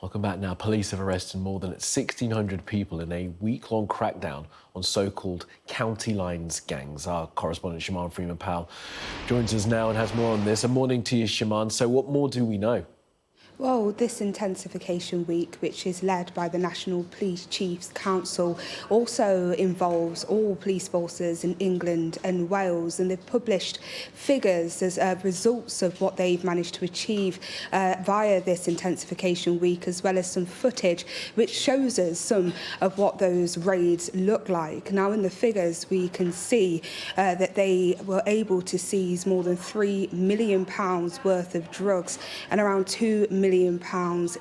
Welcome back now. Police have arrested more than 1,600 people in a week-long crackdown on so-called county lines gangs. Our correspondent Shaman Freeman-Powell joins us now and has more on this. A morning to you, Shaman. So what more do we know? Well, this intensification week, which is led by the National Police Chiefs Council, also involves all police forces in England and Wales, and they've published figures as results of what they've managed to achieve via this intensification week, as well as some footage which shows us some of what those raids look like. Now, in the figures, we can see that they were able to seize more than £3 million worth of drugs and around £2 million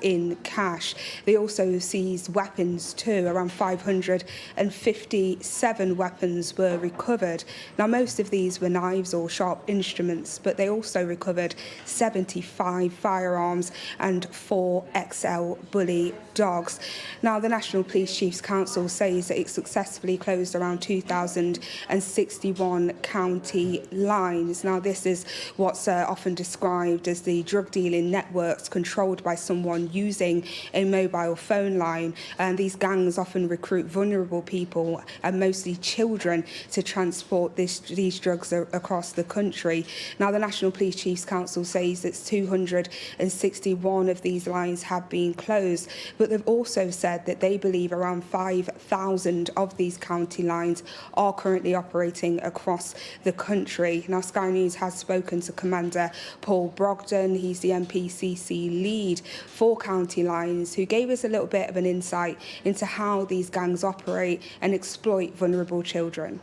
in cash. They also seized weapons too. Around 557 weapons were recovered. Now, most of these were knives or sharp instruments, but they also recovered 75 firearms and 4 XL bully dogs. Now, the National Police Chiefs Council says that it successfully closed around 2,061 county lines. Now, this is what's often described as the drug dealing networks controlled by someone using a mobile phone line. And these gangs often recruit vulnerable people, and mostly children, to transport these drugs across the country. Now, the National Police Chiefs Council says that 261 of these lines have been closed, but they've also said that they believe around 5,000 of these county lines are currently operating across the country. Now, Sky News has spoken to Commander Paul Brogden. He's the MPCC lead for county lines, who gave us a little bit of an insight into how these gangs operate and exploit vulnerable children.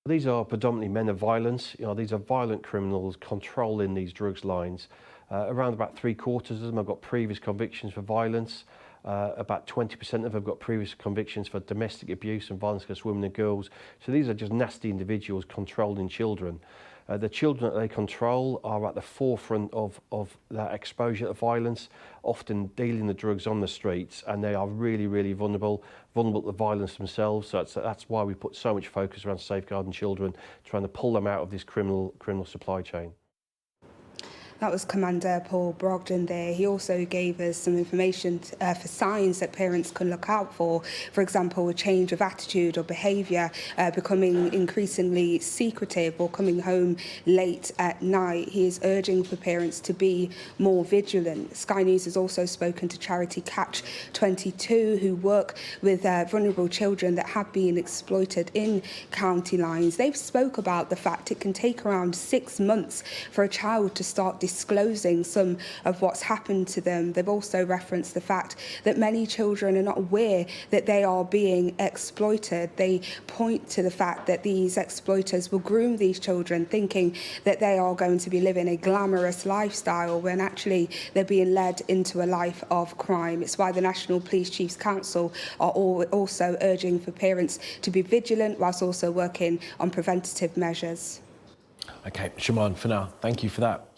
These are predominantly men of violence. These are violent criminals controlling these drugs lines. Around about 3/4 of them have got previous convictions for violence. About 20% of them have got previous convictions for domestic abuse and violence against women and girls. So these are just nasty individuals controlling children. The children that they control are at the forefront of that exposure to violence, often dealing the drugs on the streets, and they are really, really vulnerable to violence themselves. So that's why we put so much focus around safeguarding children, trying to pull them out of this criminal supply chain. That was Commander Paul Brogden there. He also gave us some information for signs that parents can look out for. For example, a change of attitude or behaviour, becoming increasingly secretive or coming home late at night. He is urging for parents to be more vigilant. Sky News has also spoken to charity Catch 22, who work with vulnerable children that have been exploited in county lines. They've spoke about the fact it can take around 6 months for a child to start disclosing some of what's happened to them. They've also referenced the fact that many children are not aware that they are being exploited. They point to the fact that these exploiters will groom these children thinking that they are going to be living a glamorous lifestyle, when actually they're being led into a life of crime. It's why the National Police Chiefs Council are also urging for parents to be vigilant, whilst also working on preventative measures. OK, Shaman, for now, thank you for that.